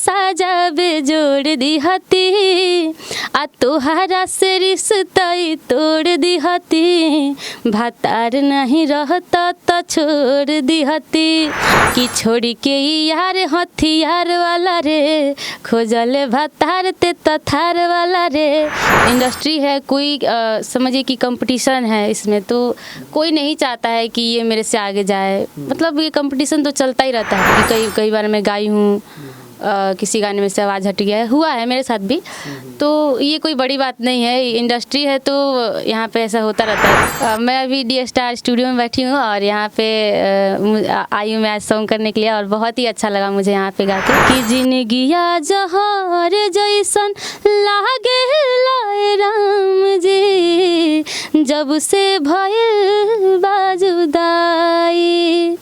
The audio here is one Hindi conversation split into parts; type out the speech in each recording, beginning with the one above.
साजा बेजोड़ दिहती आ तोहरा से रिश्ता तोड़ दिहती भातार नहीं रहता तो छोड़ दिहती कि छोड़ के यार हथियार वाला रे खोजले भातार ते तथार वाला रे। इंडस्ट्री है, कोई समझिए कि कंपटीशन है इसमें, तो कोई नहीं चाहता है कि ये मेरे से आगे जाए। मतलब ये कंपटीशन तो चलता ही रहता है कि कई बार मैं गाई हूँ, किसी गाने में से आवाज़ हट गया हुआ है मेरे साथ भी, तो ये कोई बड़ी बात नहीं है। इंडस्ट्री है तो यहाँ पे ऐसा होता रहता है। मैं अभी डी स्टार स्टूडियो में बैठी हूँ और यहाँ पे आई हूँ मैं आज सॉन्ग करने के लिए, और बहुत ही अच्छा लगा मुझे यहाँ पे गा के कि जिंदगिया जहर जैसन लागे लाए राम जी जब से भइल बा जुदाई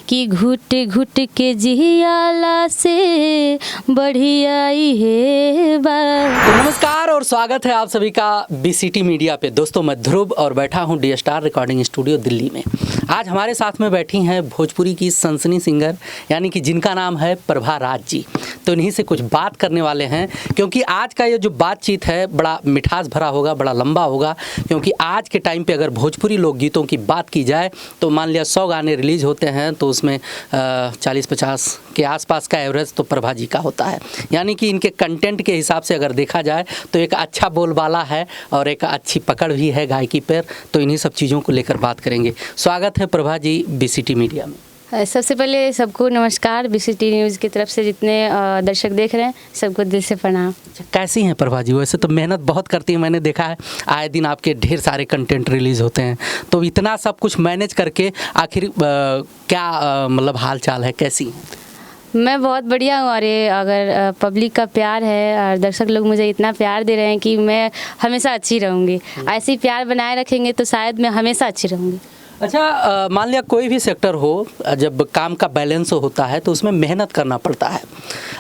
कि घुट घुट के जियाला से बढ़िया ही है बात। तो नमस्कार और स्वागत है आप सभी का बीसीटी मीडिया पे। दोस्तों मैं ध्रुव और बैठा हूँ D star recording studio Delhi में। आज हमारे साथ में बैठी हैं भोजपुरी की सनसनी सिंगर, यानी कि जिनका नाम है प्रभा राज जी। तो इन्हीं से कुछ बात करने वाले हैं, क्योंकि आज का ये जो बातचीत है बड़ा मिठास भरा होगा, बड़ा लंबा होगा। क्योंकि आज के टाइम पे अगर भोजपुरी लोकगीतों की बात की जाए तो मान लिया 100 गाने रिलीज़ होते हैं तो उसमें 40-50 के आसपास का एवरेज तो प्रभा जी का होता है। यानी कि इनके कंटेंट के हिसाब से अगर देखा जाए तो एक अच्छा बोलबाला है और एक अच्छी पकड़ भी है गायकी पर। तो इन्हीं सब चीज़ों को लेकर बात करेंगे। स्वागत है प्रभा जी बीसीटी मीडिया में। सबसे पहले सबको नमस्कार। बीसीटी न्यूज़ की तरफ से जितने दर्शक देख रहे हैं सबको दिल से प्रणाम। कैसी हैं प्रभा जी? वैसे तो मेहनत बहुत करती हैं, मैंने देखा है आए दिन आपके ढेर सारे कंटेंट रिलीज़ होते हैं, तो इतना सब कुछ मैनेज करके आखिर क्या मतलब हाल चाल है, कैसी हैं? मैं बहुत बढ़िया हूँ, और ये अगर पब्लिक का प्यार है और दर्शक लोग मुझे इतना प्यार दे रहे हैं कि मैं हमेशा अच्छी रहूँगी। ऐसे ही प्यार बनाए रखेंगे तो शायद मैं हमेशा अच्छी रहूँगी। अच्छा, मान लिया कोई भी सेक्टर हो, जब काम का बैलेंस होता है तो उसमें मेहनत करना पड़ता है।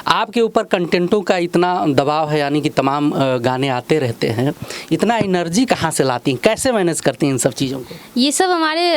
आपके ऊपर कंटेंटों का इतना दबाव है, यानी कि तमाम गाने आते रहते हैं, इतना एनर्जी कहाँ से लाती हैं, कैसे मैनेज करती हैं इन सब चीज़ों को? ये सब हमारे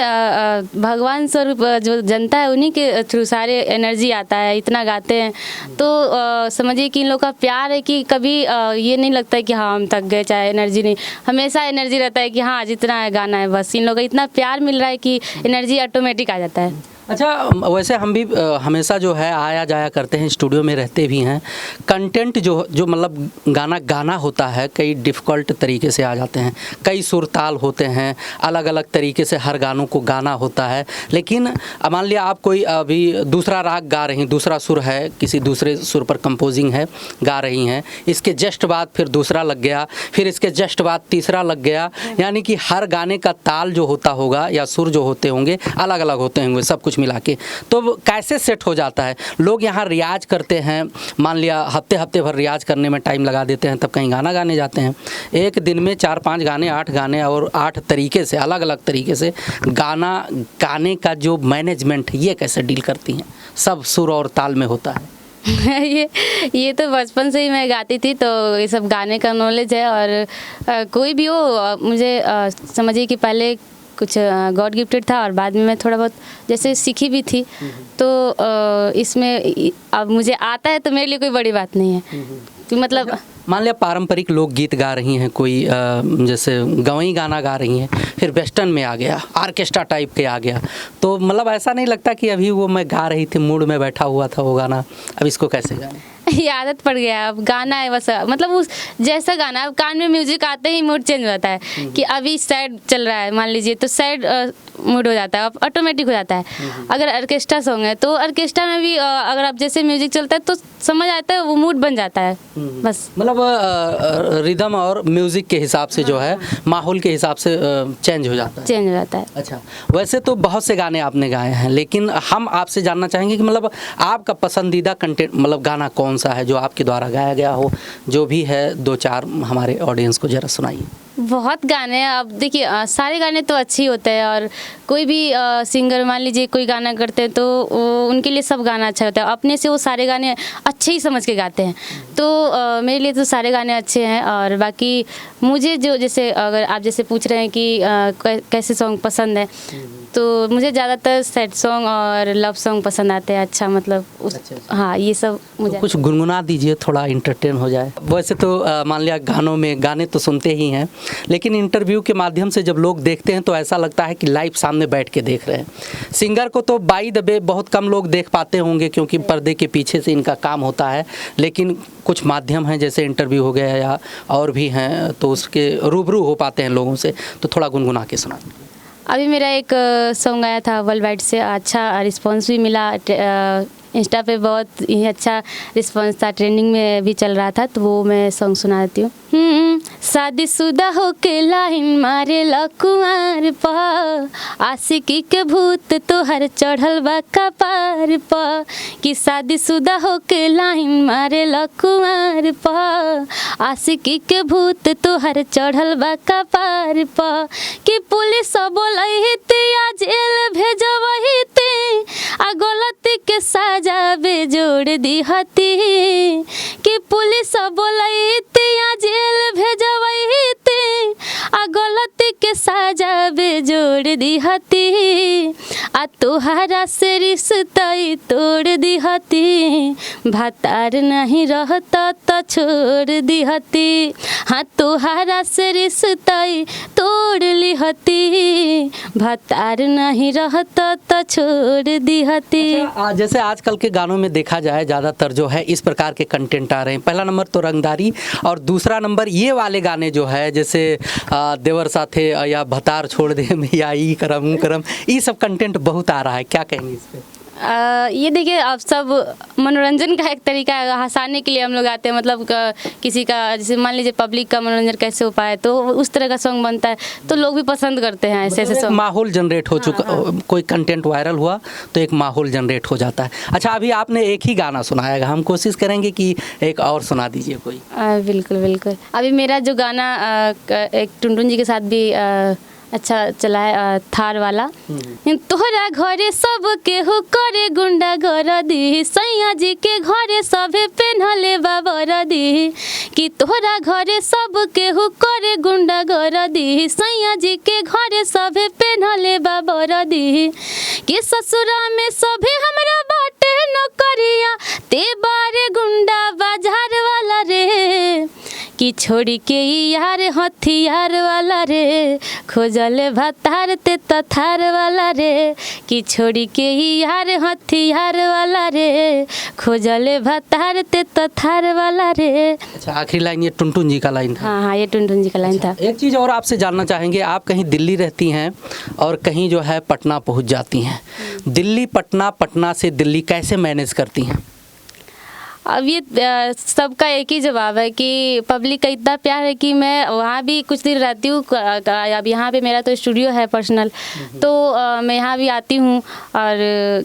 भगवान स्वरूप जो जनता है उन्हीं के थ्रू सारे एनर्जी आता है। इतना गाते हैं तो समझिए कि इन लोग का प्यार है कि कभी ये नहीं लगता है कि हाँ हम थक गए, चाहे एनर्जी नहीं, हमेशा एनर्जी रहता है कि हाँ जितना है गाना है बस। इन लोगों का इतना प्यार मिल रहा है कि एनर्जी ऑटोमेटिक आ जाता है। अच्छा, वैसे हम भी हमेशा जो है आया जाया करते हैं, स्टूडियो में रहते भी हैं। कंटेंट जो मतलब गाना होता है, कई डिफ़िकल्ट तरीके से आ जाते हैं, कई सुर ताल होते हैं, अलग अलग तरीके से हर गानों को गाना होता है। लेकिन मान लिया आप कोई अभी दूसरा राग गा रही हैं, दूसरा सुर है, किसी दूसरे सुर पर कंपोजिंग है, गा रही हैं, इसके जस्ट बाद फिर दूसरा लग गया, फिर इसके जस्ट बाद तीसरा लग गया, यानी कि हर गाने का ताल जो होता होगा या सुर जो होते होंगे अलग अलग होते होंगे, सब कुछ मिला के। तो कैसे सेट हो जाता है? लोग यहाँ रियाज करते हैं, मान लिया हफ्ते भर रियाज करने में टाइम लगा देते हैं, तब कहीं गाना गाने जाते हैं। एक दिन में 4-5 गाने, 8 गाने और 8 तरीके से, अलग अलग तरीके से गाना गाने का जो मैनेजमेंट, ये कैसे डील करती हैं? सब सुर और ताल में होता है। ये तो बचपन से ही मैं गाती थी, तो ये सब गाने का नॉलेज है। और कोई भी हो, मुझे समझिए कि पहले कुछ गॉड गिफ्टेड था और बाद में मैं थोड़ा बहुत जैसे सीखी भी थी, तो इसमें अब मुझे आता है तो मेरे लिए कोई बड़ी बात नहीं है कि मतलब मान लिया पारंपरिक लोकगीत गा रही हैं, कोई जैसे गवई गाना गा रही हैं, फिर वेस्टर्न में आ गया, ऑर्केस्ट्रा टाइप के आ गया, तो मतलब ऐसा नहीं लगता कि अभी वो मैं गा रही थी, मूड में बैठा हुआ था वो गाना, अब इसको कैसे गाएं? ये आदत पड़ गया, अब गाना है बस, मतलब उस जैसा गाना, अब कान में म्यूजिक आते ही मूड चेंज हो जाता है कि अभी सैड चल रहा है मान लीजिए, तो सैड मूड हो जाता है, ऑटोमेटिक हो जाता है। अगर ऑर्केस्ट्रा सॉन्ग है तो ऑर्केस्ट्रा में भी अगर आप जैसे म्यूजिक चलता है तो समझ आता है, वो मूड बन जाता है बस। मतलब रिदम और म्यूजिक के हिसाब से जो है, माहौल के हिसाब से चेंज हो जाता है। अच्छा, वैसे तो बहुत से गाने आपने गाए हैं, लेकिन हम आपसे जानना चाहेंगे कि मतलब आपका पसंदीदा कंटेंट, मतलब गाना कौन सा है जो आपके द्वारा गाया गया हो, जो भी है 2-4 हमारे ऑडियंस को जरा सुनाइए। बहुत गाने हैं, अब देखिए सारे गाने तो अच्छे ही होते हैं, और कोई भी सिंगर मान लीजिए कोई गाना करते हैं तो उनके लिए सब गाना अच्छा होता है, अपने से वो सारे गाने अच्छे ही समझ के गाते हैं। तो मेरे लिए तो सारे गाने अच्छे हैं। और बाकी मुझे जो, जैसे अगर आप जैसे पूछ रहे हैं कि कैसे सॉन्ग पसंद है, तो मुझे ज़्यादातर सैड सॉन्ग और लव सॉन्ग पसंद आते हैं। अच्छा मतलब उस अच्छा। हाँ ये सब मुझे तो कुछ गुनगुना दीजिए, थोड़ा इंटरटेन हो जाए। वैसे तो मान लिया गाने तो सुनते ही हैं, लेकिन इंटरव्यू के माध्यम से जब लोग देखते हैं तो ऐसा लगता है कि लाइव सामने बैठ के देख रहे हैं। सिंगर को तो बाई द वे बहुत कम लोग देख पाते होंगे क्योंकि पर्दे के पीछे से इनका काम होता है, लेकिन कुछ माध्यम हैं जैसे इंटरव्यू हो गया या और भी हैं तो उसके रूबरू हो पाते हैं लोगों से, तो थोड़ा गुनगुना के सुना। अभी मेरा एक सॉन्ग आया था वर्ल्ड वाइड से, अच्छा रिस्पॉन्स भी मिला। इंस्टा पे बहुत ही अच्छा रिस्पॉन्स था, ट्रेंडिंग में भी चल रहा था, तो वो मैं सॉन्ग सुना देती हूँ। शादीशुदा होके लाइन मारे लकुआर पा, आशिकी के भूत तोहर चढ़ल बा कपार पा, कि शादीशुदा होके लाइन मारे लकुआर पा, आशिकी के भूत तोहर चढ़ल बा कपार पा, कि पुलिस बोलही ते आ जेल भेजवही ते, आ गलती के साजा बेजोड़ दिहती, कि पुलिस बोलही ते आ जेल भेजवही ते, आ गलती के साजा बेजोड़ दिहती, आ तोहरा से रिश्ता तोड़ दिहती, भातार नहीं रहता तो छोड़ दिहती, हाँ तोहरा से रिश्ता तोड़ लिहती, भातार नहीं रहता तो छोड़ दिहती। अच्छा, जैसे आजकल के गानों में देखा जाए ज़्यादातर जो है इस प्रकार के कंटेंट आ रहे हैं। पहला नंबर तो रंगदारी, और दूसरा नंबर ये वाले गाने जो है जैसे देवर साथे या भतार छोड़ दे या ई करम करम, ये सब कंटेंट बहुत आ रहा है, क्या कहेंगे इस पे? ये देखिए, आप सब मनोरंजन का एक तरीका है, हंसाने के लिए हम लोग आते हैं, मतलब किसी का जैसे मान लीजिए पब्लिक का मनोरंजन कैसे हो पाए तो उस तरह का सॉन्ग बनता है, तो लोग भी पसंद करते हैं ऐसे ऐसे सॉन्ग। माहौल जनरेट हो चुका, कोई कंटेंट वायरल हुआ तो एक माहौल जनरेट हो जाता है। अच्छा, अभी आपने एक ही गाना सुनाया, हम कोशिश करेंगे कि एक और सुना दीजिए कोई। बिल्कुल बिल्कुल। अभी मेरा जो गाना एक टुनटुन जी के साथ भी अच्छा चला है, थार वाला। तोहरा घरे सब केहू करे गुंडा गर्दी, सैया जी के घरे सभे पेन्हले बाबरदी, कि तोहरा घरे सब केहू करे गुंडा गर्दी, सैया जी के घरे सभे पेन्हले बाबरदी, कि ससुरा में सभे हमरा बाटे नौकरिया, ते बारे गुंडा बाजार वाला रे, कि छोड़ी के यार हथियार वाला रे, खोजले भतार ते तथार वाला रे, कि छोड़ी के यार हथियार वाला रे, खोजले भतार ते तथार वाला रे। अच्छा, आखिरी लाइन ये टुनटुन जी का लाइन था? हाँ, ये टुनटुन जी का लाइन था। एक चीज़ और आपसे जानना चाहेंगे, आप कहीं दिल्ली रहती हैं और कहीं जो है पटना पहुंच जाती हैं, दिल्ली पटना, पटना से दिल्ली कैसे मैनेज करती हैं? अब ये सबका एक ही जवाब है कि पब्लिक का इतना प्यार है कि मैं वहाँ भी कुछ दिन रहती हूँ। अब यहाँ पे मेरा तो स्टूडियो है पर्सनल, तो मैं यहाँ भी आती हूँ, और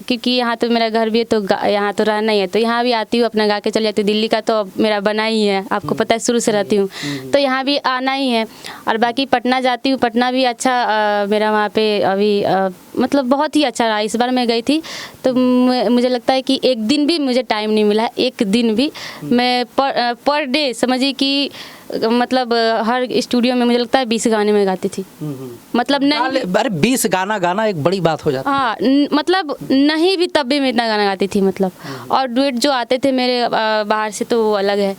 क्योंकि यहाँ तो मेरा घर भी है तो यहाँ तो रहना ही है, तो यहाँ भी आती हूँ, अपना गा के चली जाती हूँ। दिल्ली का तो मेरा बना ही है, आपको पता है, शुरू से रहती हूँ, तो यहाँ भी आना ही है। और बाकी पटना जाती हूँ, पटना भी अच्छा मेरा वहाँ पे अभी मतलब बहुत ही अच्छा रहा। इस बार मैं गई थी तो मुझे लगता है कि एक दिन भी मुझे टाइम नहीं मिला, एक दिन भी। मैं पर डे समझिए कि मतलब हर स्टूडियो में मुझे लगता है 20 गाने में गाती थी, मतलब नहीं, अरे 20 गाना गाना एक बड़ी बात हो जाती है। हाँ, मतलब नहीं भी तब भी मैं इतना गाना गाती थी, मतलब। और डुएट जो आते थे मेरे बाहर से तो वो अलग है।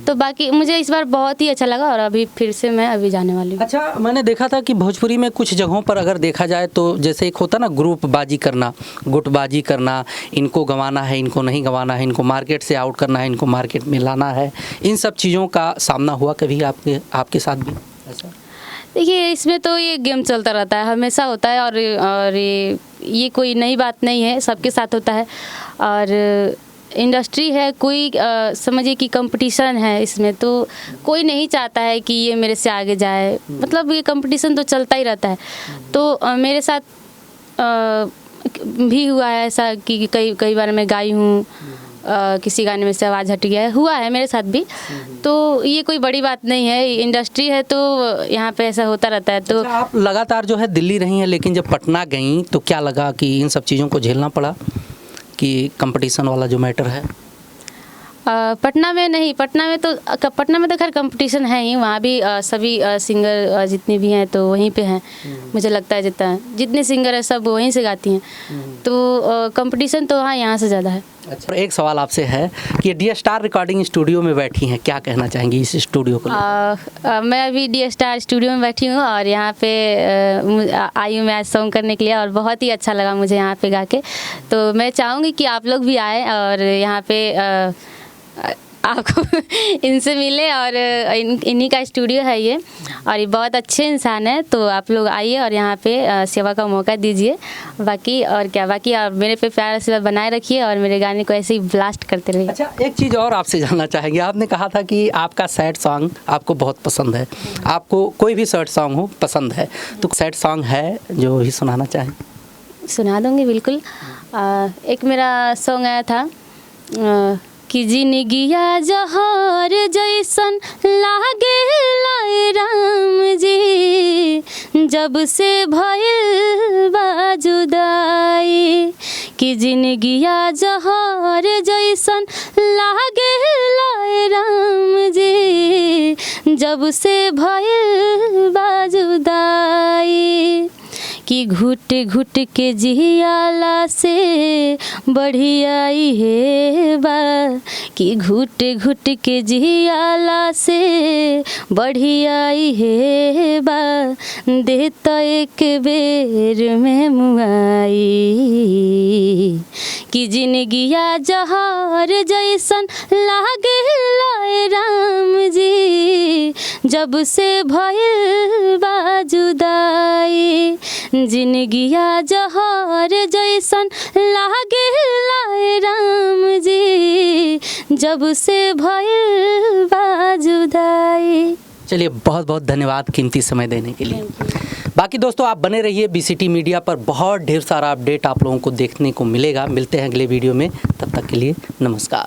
तो बाकी मुझे इस बार बहुत ही अच्छा लगा, और अभी फिर से मैं अभी जाने वाली हूँ। अच्छा, मैंने देखा था कि भोजपुरी में कुछ जगहों पर अगर देखा जाए तो जैसे एक होता ना ग्रुप बाजी करना, गुटबाजी करना, इनको गंवाना है, इनको नहीं गंवाना है, इनको मार्केट से आउट करना है, इनको मार्केट में लाना है, इन सब चीज़ों का सामना हुआ कभी आपके साथ भी ऐसा? देखिए, इसमें तो ये गेम चलता रहता है, हमेशा होता है, और ये कोई नई बात नहीं है, सबके साथ होता है। और इंडस्ट्री है, कोई समझिए कि कंपटीशन है इसमें, तो कोई नहीं चाहता है कि ये मेरे से आगे जाए, मतलब ये कंपटीशन तो चलता ही रहता है। तो मेरे साथ भी हुआ है ऐसा कि कई बार मैं गाई हूँ, किसी गाने में से आवाज़ हट गया है, हुआ है मेरे साथ भी। तो ये कोई बड़ी बात नहीं है, इंडस्ट्री है तो यहाँ पे ऐसा होता रहता है। तो अच्छा, आप लगातार जो है दिल्ली रही हैं, लेकिन जब पटना गई तो क्या लगा कि इन सब चीज़ों को झेलना पड़ा, कि कंपटीशन वाला जो मैटर है? पटना में नहीं, पटना में तो खैर कंपटीशन है ही, वहाँ भी सभी सिंगर जितने भी हैं तो वहीं पे हैं। मुझे लगता है जितने सिंगर है सब वहीं से गाती हैं, तो कंपटीशन तो हाँ यहाँ से ज़्यादा है। अच्छा, एक सवाल आपसे है कि डी स्टार रिकॉर्डिंग स्टूडियो में बैठी हैं, क्या कहना चाहेंगी इस स्टूडियो को लेकर? मैं अभी डी स्टार स्टूडियो में बैठी हूँ और यहाँ पे आई हूँ मैं आज सॉन्ग करने के लिए, और बहुत ही अच्छा लगा मुझे यहाँ पे गा के। तो मैं चाहूँगी कि आप लोग भी आए और यहाँ पे आपको इनसे मिले, और इन्हीं का स्टूडियो है ये, और ये बहुत अच्छे इंसान है। तो आप लोग आइए और यहाँ पे सेवा का मौका दीजिए। बाकी और क्या, बाकी आप मेरे पे प्यार से बनाए रखिए और मेरे गाने को ऐसे ही ब्लास्ट करते रहिए। अच्छा, एक चीज़ और आपसे जानना चाहेंगे, आपने कहा था कि आपका सैड सॉन्ग आपको बहुत पसंद है, आपको कोई भी सैड सॉन्ग हो पसंद है, तो सैड सॉन्ग है जो भी सुनाना चाहें? सुना दूँगी बिल्कुल। एक मेरा सॉन्ग आया था कि जिंदगिया जहर जैसन लागे लाए राम जी, जब से भइल बा जुदाई। कि जिंदगिया जहर जैसन लागे लाए राम जी, जब से भइल बा जुदाई। कि घुट घुट के जियाला से बढ़ियाई है बा, कि घुट घुट के जियाला से बढ़ियाई है बा, देता एक बेर में मुआई। कि जिंदगिया जहर जैसन लागे लाए राम जी, जब से भइल बा जुदाई। जिंदगिया जहर जैसन लागे लाए राम जी, जब से भइल बा जुदाई। चलिए, बहुत बहुत धन्यवाद कीमती समय देने के लिए। बाकी दोस्तों आप बने रहिए BCT मीडिया पर, बहुत ढेर सारा अपडेट आप लोगों को देखने को मिलेगा। मिलते हैं अगले वीडियो में, तब तक के लिए नमस्कार।